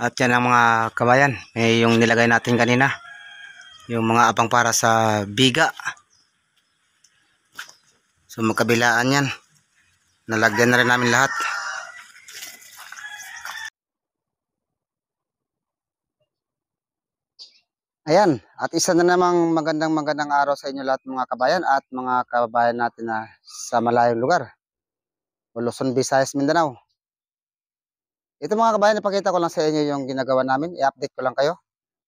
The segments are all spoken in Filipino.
At yan ang mga kabayan, yung nilagay natin kanina, yung mga abang para sa biga. So magkabilaan yan, nalagyan na rin namin lahat. Ayan, at isa na namang magandang araw sa inyo lahat mga kabayan at mga kabayan natin na sa malayong lugar, Luzon, Visayas, Mindanao. Ito mga kabayan, napakita ko lang sa inyo yung ginagawa namin, i-update ko lang kayo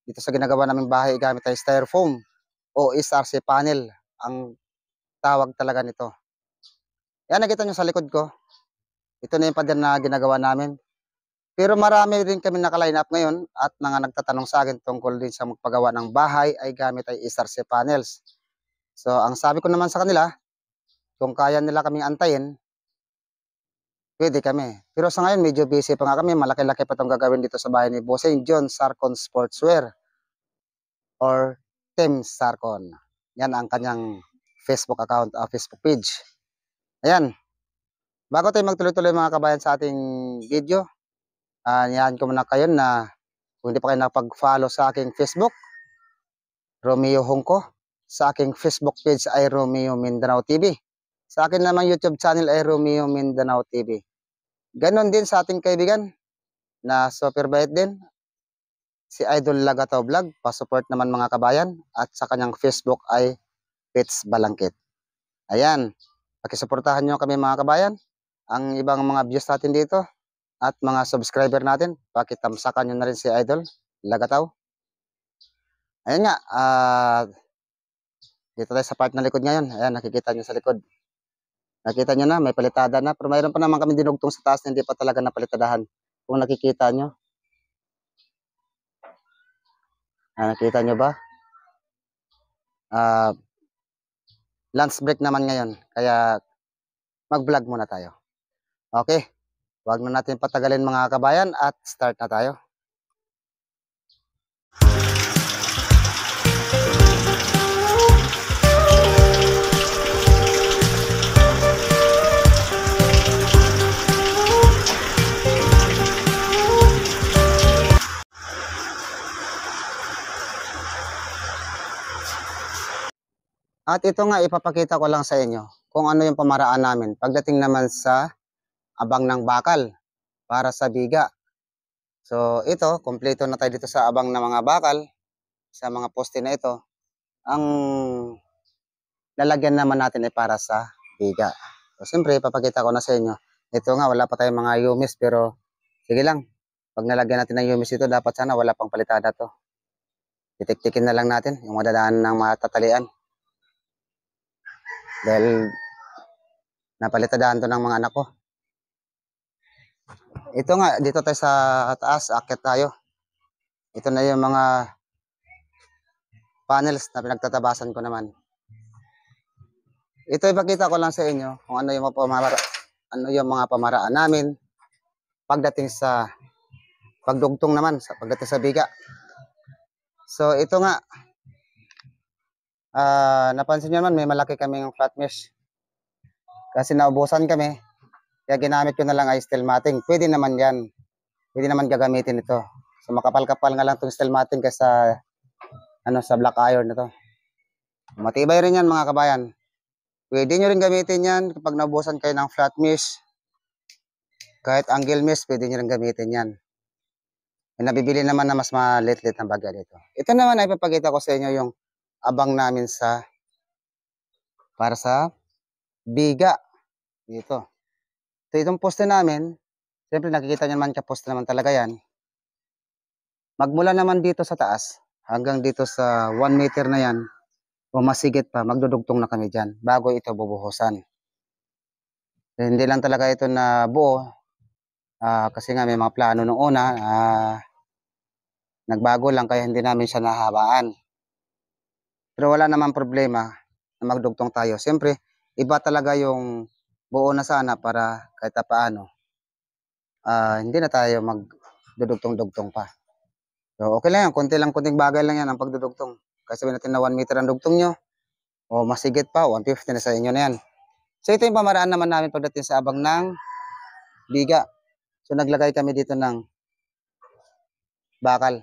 dito sa ginagawa namin bahay gamit ay styrofoam o SRC panel ang tawag talaga nito. Yan, nakita nyo sa likod ko, ito na yung pader na ginagawa namin. Pero marami rin kami naka-line up ngayon at mga nagtatanong sa akin tungkol din sa magpagawa ng bahay ay gamit ay SRC panels. So ang sabi ko naman sa kanila, kung kaya nila kaming antayin, pwede kami. Pero sa ngayon medyo busy pa nga kami, malaki-laki pa itong gagawin dito sa bahay ni Bossing John Sarcon Sportswear or Team Sarcon. Yan ang kanyang Facebook account, Facebook page. Ayan, bago tayo magtuloy-tuloy mga kabayan sa ating video, niyaan ko muna kayo na kung hindi pa kayo nakapag-follow sa aking Facebook, Romeo Hongko. Sa aking Facebook page ay Romeo Mindanao TV. Sa akin namang YouTube channel ay Romeo Mindanao TV. Ganon din sa ating kaibigan na super bait din, si Idol Lagataw Vlog. Pa-support naman mga kabayan. At sa kanyang Facebook ay Pets Balangkit. Ayan, pakisuportahan nyo kami mga kabayan. Ang ibang mga views natin dito at mga subscriber natin, pakitamsakan nyo na rin si Idol Lagataw. Ayan nga, dito tayo sa part na likod ngayon. Ayan, nakikita nyo sa likod. Nakita nyo na, may palitada na. Pero mayroon pa naman kami dinugtong sa taas na hindi pa talaga napalitadahan. Kung nakikita nyo. Nakita nyo ba? Lunch break naman ngayon. Kaya mag-vlog muna tayo. Okay. Huwag na natin patagalin mga kabayan at start na tayo. At ito nga, ipapakita ko lang sa inyo kung ano yung pamaraan namin pagdating naman sa abang ng bakal para sa biga. So ito, kompleto na tayo dito sa abang ng mga bakal, sa mga poste na ito. Ang lalagyan naman natin ay para sa biga. So siyempre, ipapakita ko na sa inyo. Ito nga, wala pa tayong mga yumis pero sige lang. Pag nalagyan natin ng yumis ito, dapat sana wala pang palitada to. Titik-tikin na lang natin yung madadaan ng matatalian. Dahil napalitadaan to ng mga anak ko. Ito nga, dito tayo sa taas, akit tayo. Ito na yung mga panels na pinagtatabasan ko naman. Ito ipakita ko lang sa inyo kung ano yung mga pamaraan namin pagdating sa pagdugtong naman, pagdating sa biga. So ito nga, napansin nyo naman may malaki kaming flat mesh. Kasi naubusan kami, kaya ginamit ko na lang ay steel matting. Pwede naman yan. Pwede naman gagamitin ito. So makapal-kapal nga lang itong steel matting kaysa sa black iron na to. Matibay rin yan mga kabayan. Pwede nyo rin gamitin yan kapag naubusan kayo ng flat mesh. Kahit angle mesh, pwede nyo rin gamitin yan. May nabibili naman na mas malit-lit na bagay dito. Ito naman ay papakita ko sa inyo yung abang namin para sa biga. Dito. So itong poste namin, siyempre nakikita nyo naman kaposte naman talaga yan. Magmula naman dito sa taas, hanggang dito sa 1 meter na yan, o masigit pa, magdudugtong na kami dyan, bago ito bubuhusan. So, hindi lang talaga ito na buo, kasi nga may mga plano nung una, nagbago lang kaya hindi namin siya nahabaan. Pero wala naman problema na magdugtong tayo. Siyempre, iba talaga yung buo na sana para kahit paano hindi na tayo magdudugtong-dugtong pa. So okay lang yan, konting bagay lang yan ang pagdudugtong. Kasi sabihin natin na 1 meter ang dugtong nyo o masigit pa, 150 na sa inyo na yan. So ito yung pamaraan naman namin pagdating sa abang ng biga. So naglagay kami dito ng bakal.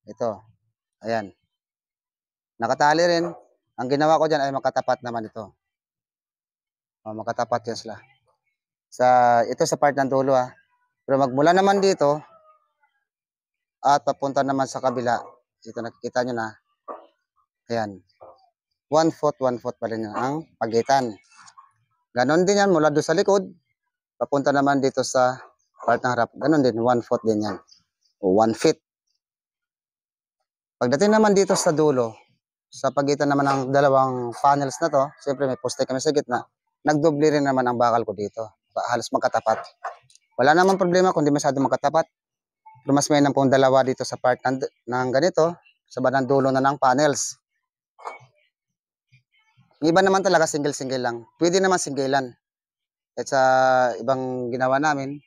Ito. Ayan. Nakatali rin. Ang ginawa ko dyan ay makatapat naman ito. O, makatapat yan sila. Ito sa part ng dulo Pero magmula naman dito at papunta naman sa kabila. Ito nakikita nyo na. Ayan. 1 foot pa rin yan ang pagitan. Ganon din yan mula doon sa likod. Papunta naman dito sa part ng harap. Ganon din. 1 foot din yan. O 1 feet. Pagdating naman dito sa dulo, sa pagitan naman ng dalawang panels na to, siyempre may poste kami sa gitna, nagdoble rin naman ang bakal ko dito. Halos magkatapat. Wala namang problema kung di masyado magkatapat. Pero mas may pong dalawa dito sa part ng ganito, sa bandang dulo na ng panels. Yung iba naman talaga single-single lang. Pwede naman singlean. At sa ibang ginawa namin,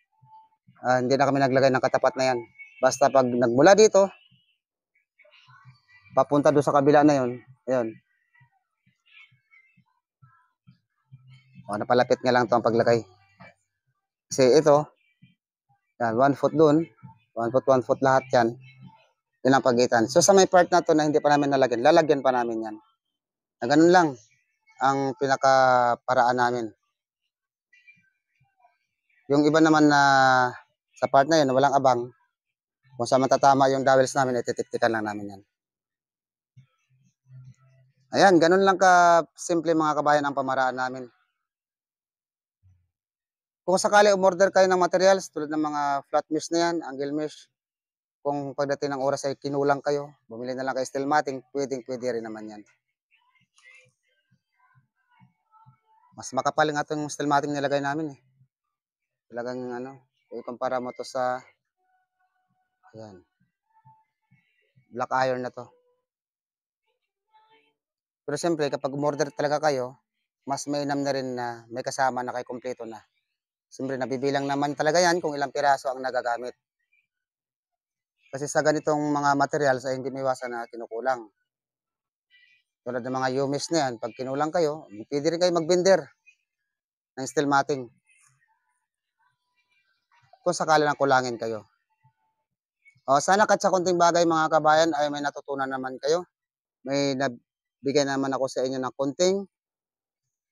hindi na kami naglagay ng katapat na yan. Basta pag nagmula dito, papunta doon sa kabila na yun. Ayun. O, napalapit nga lang ito ang paglagay. Kasi ito, yan, 1 foot doon. 1 foot lahat yan. Yun ang pagitan. So sa may part na to na hindi pa namin nalagyan, lalagyan pa namin yan. Na ganun lang ang pinakaparaan namin. Yung iba naman na sa part na yun, walang abang. Kung saan matatama yung dowels namin, ititiktikan lang namin yan. Ayan, ganun lang ka simple mga kabayan ang pamaraan namin. Kung sakali umorder kayo ng materials tulad ng mga flat mesh na yan, angle mesh, kung pagdating ng oras ay kinulang kayo, bumili na lang kayo steel matting, pwede rin naman yan. Mas makapal nga itong steel matting nilagay namin eh. Talagang ikumpara mo to sa ayan, black iron na to. Pero siyempre kapag umorder talaga kayo, mas mainam na rin na may kasama na kayo kompleto na. Siyempre nabibilang naman talaga yan kung ilang piraso ang nagagamit. Kasi sa ganitong mga materials ay hindi maiwasan na kinukulang. Tulad ng mga UMIS na yan, pag kinulang kayo, pwede rin kayo magbender ng steel matting. Kung sakali lang kulangin kayo. O, sana kahit sa konting bagay mga kabayan ay may natutunan naman kayo. May nabigay naman ako sa inyo ng konting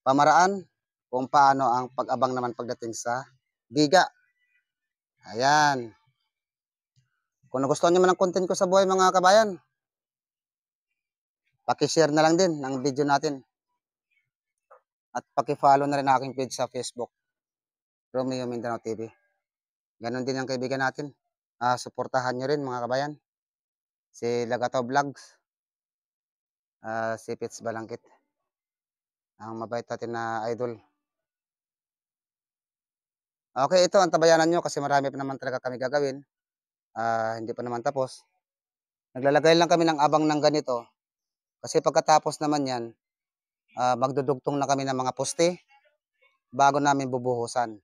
pamaraan kung paano ang pag-abang naman pagdating sa biga. Ayan. Kung nagustuhan nyo man ang content ko sa buhay mga kabayan, paki-share na lang din ng video natin. At paki-follow na rin ang aking page sa Facebook, Romeo Mindanao TV. Ganon din ang kaibigan natin. Suportahan nyo rin mga kabayan. Si Lagato Vlogs, si Pits Balangkit. Ang mabait natin na idol. Okay, ito ang tabayanan nyo kasi marami pa naman talaga kami gagawin. Hindi pa naman tapos. Naglalagay lang kami ng abang ng ganito. Kasi pagkatapos naman yan, magdudugtong na kami ng mga poste bago namin bubuhusan.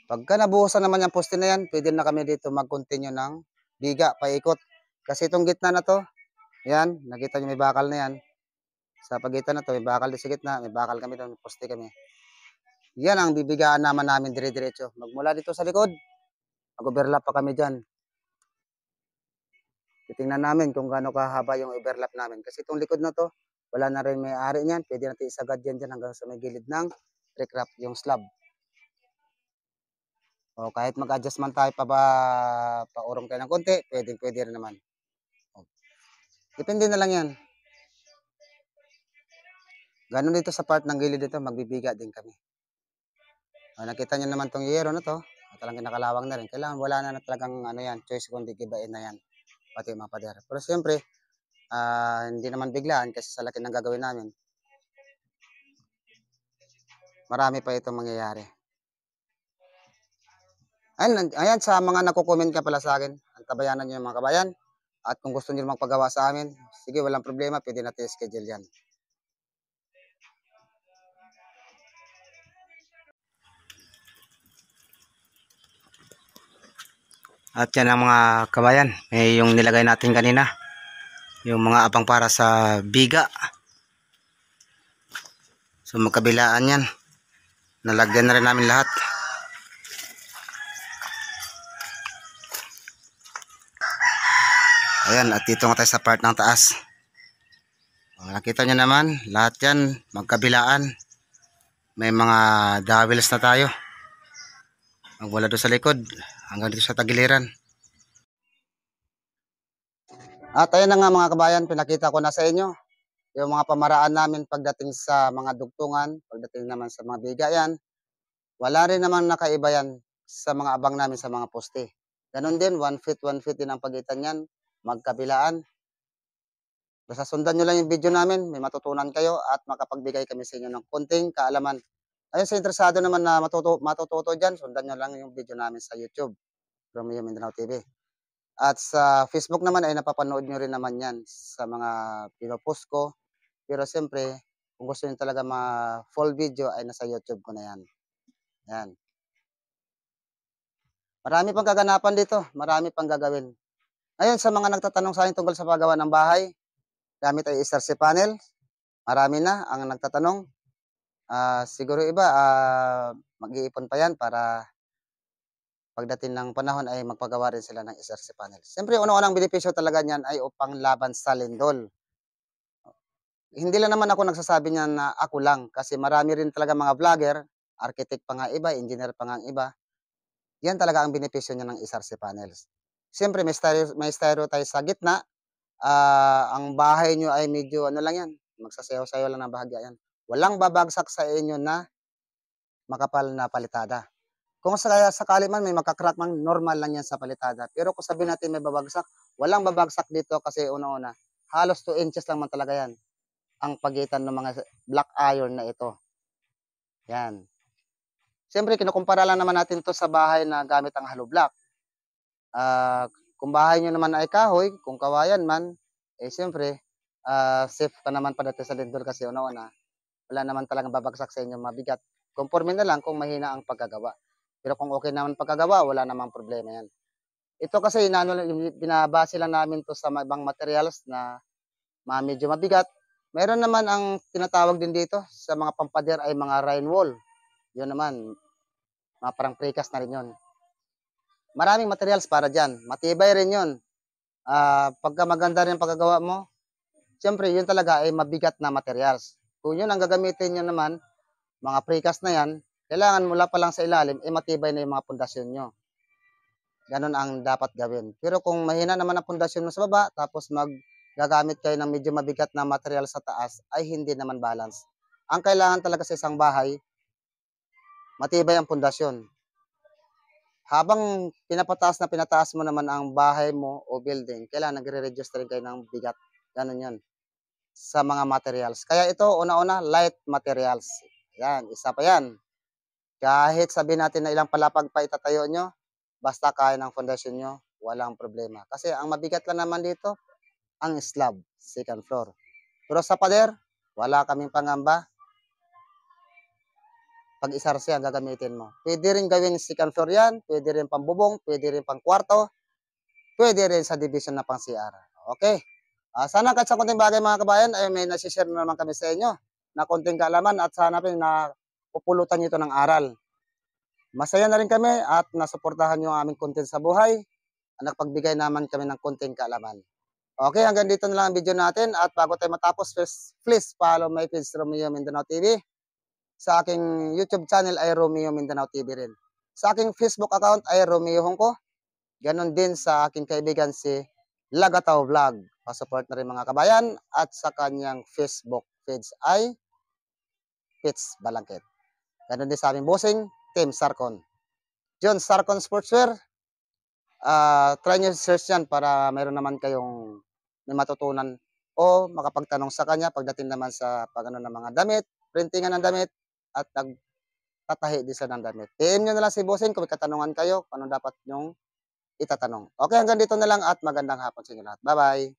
Pagka nabuhusan naman yung poste na yan, pwede na kami dito mag-continue ng biga, paikot. Kasi itong gitna na to, yan, nakita nyo may bakal na yan. Sa pagitan na to, may bakal din sa gitna, may bakal kami doon, may poste kami. Yan ang bibigaan namin dire-diretso. Magmula dito sa likod, mag-overlap pa kami dyan. Titingnan namin kung gaano kahaba yung overlap namin. Kasi itong likod na to, wala na rin may-ari niyan. Pwede natin isagad yan dyan hanggang sa may gilid ng recrap, yung slab. O kahit mag-adjust man tayo pa-urong tayo ng konti, pwede rin naman. Depende na lang yan. Ganon dito sa part ng gilid dito, magbibiga din kami. Nakita nyo naman tong yero na to, talagang nakalawang na rin. Kailangan wala na talagang yan, choice kundi gibain na yan. Pati mga pader. Pero siyempre, hindi naman biglaan kasi sa laki ng gagawin namin. Marami pa itong mangyayari. Ayan sa mga nakukomment ka pala sa akin, antabayanan nyo yung mga kabayan. At kung gusto nyo magpagawa sa amin, sige, walang problema, pwede natin schedule yan. At yan ang mga kabayan, yung nilagay natin kanina. Yung mga abang para sa biga. So magkabilaan yan. Nalagyan na rin namin lahat. Ayan, at dito nga tayo sa part ng taas. Nakita nyo naman, lahat yan magkabilaan. May mga dowels na tayo. Magwala doon sa likod, hanggang dito sa tagiliran. At ayan na nga mga kabayan, pinakita ko na sa inyo yung mga pamaraan namin pagdating sa mga dugtungan, pagdating naman sa mga bigayan. Wala rin naman nakaiba yan sa mga abang namin sa mga poste. Ganon din, 1 feet din ang pagitan yan, magkabilaan. Basta sundan nyo lang yung video namin, may matutunan kayo at makapagbigay kami sa inyo ng konting kaalaman. Ayun, sa interesado naman na matututo dyan, sundan nyo lang yung video namin sa YouTube, Romeo Mindanao TV. At sa Facebook naman ay napapanood nyo rin naman yan sa mga pinopost ko. Pero siyempre, kung gusto nyo talaga full video ay nasa YouTube ko na yan. Yan. Marami pang kaganapan dito. Marami pang gagawin. Ngayon, sa mga nagtatanong sa akin tungkol sa paggawa ng bahay, gamit ay SRC panel. Marami na ang nagtatanong. Siguro iba, mag-iipon pa yan para pagdating ng panahon ay magpagawa rin sila ng SRC panel. Siyempre, unang benepisyo talaga niyan ay upang laban sa lindol. Hindi lang naman ako nagsasabi niyan na ako lang kasi marami rin talaga mga vlogger, architect pa nga iba, engineer pa nga iba. Yan talaga ang benepisyo niya ng SRC panels. Siyempre, may stereo tayo sa gitna. Ang bahay nyo ay medyo ano lang yan, magsasayaw-sayaw lang ng bahagya yan. Walang babagsak sa inyo na makapal na palitada. Kung sakali man may makakrack man, normal lang yan sa palitada. Pero kung sabihin natin may babagsak, walang babagsak dito kasi una-una, halos 2 inches lang man talaga yan ang pagitan ng mga black iron na ito. Yan. Siyempre, kinukumpara lang naman natin to sa bahay na gamit ang hollow block. Kung bahay nyo naman ay kahoy, kung kawayan man, siyempre, safe ka naman padating sa lindol kasi una-una, wala naman talagang babagsak sa inyo mabigat. Conforme na lang kung mahina ang pagkagawa. Pero kung okay naman pagkagawa, wala namang problema yan. Ito kasi binabase lang namin to sa ibang materials na medyo mabigat. Meron naman ang tinatawag din dito sa mga pampader ay mga rain wall. Yun naman, mga parang precast na rin yun. Maraming materials para dyan. Matibay rin yun. Pagka maganda rin pagkagawa mo, siyempre yun talaga ay mabigat na materials. Kung yun ang gagamitin nyo naman, mga precast na yan, kailangan mula pa lang sa ilalim, matibay na yung mga pundasyon nyo. Ganon ang dapat gawin. Pero kung mahina naman ang pundasyon mo sa baba, tapos gagamit kayo ng medyo mabigat na material sa taas, ay hindi naman balance. Ang kailangan talaga sa isang bahay, matibay ang pundasyon. Habang pinataas mo naman ang bahay mo o building, kailangan nagre-reduce rin kayo ng bigat. Ganon yun. Sa mga materials. Kaya ito, una-una, light materials. Yan, isa pa yan. Kahit sabihin natin na ilang palapag pa itatayo nyo, basta kaya ng foundation nyo, walang problema. Kasi ang mabigat lang naman dito, ang slab, second floor. Pero sa pader, wala kaming pangamba. Pag SRC ang gagamitin mo. Pwede rin gawin second floor yan, pwede rin pang bubong, pwede rin pang kwarto, pwede rin sa division na pang CR. Okay. Sana kahit sa konting bagay mga kabayan, ay may nasishare na naman kami sa inyo na konting kaalaman at sana na pupulutan nyo ito ng aral. Masaya na rin kami at nasuportahan nyo ang aming content sa buhay. Nagpagbigay naman kami ng konting kaalaman. Okay, hanggang dito na lang ang video natin at bago tayo matapos, please follow my page Romeo Mindanao TV. Sa aking YouTube channel ay Romeo Mindanao TV rin. Sa aking Facebook account ay Romeo Hongko. Ganon din sa aking kaibigan si Lagataw Vlog. Pasupport na rin mga kabayan at sa kanyang Facebook page ay Pits Balangkit. Ganon din sa aming bossing, Team Sarcon. John Sarcon Sportswear. Try nyo search yan para mayroon naman kayong may matutunan o makapagtanong sa kanya pagdating naman sa pagano ng mga damit, printingan ng damit at nagtatahi din sila ng damit. PM nyo na lang si bossing kung may katanungan kayo, kung ano dapat nyong itatanong. Okay, hanggang dito na lang at magandang hapon sa inyo lahat. Bye-bye!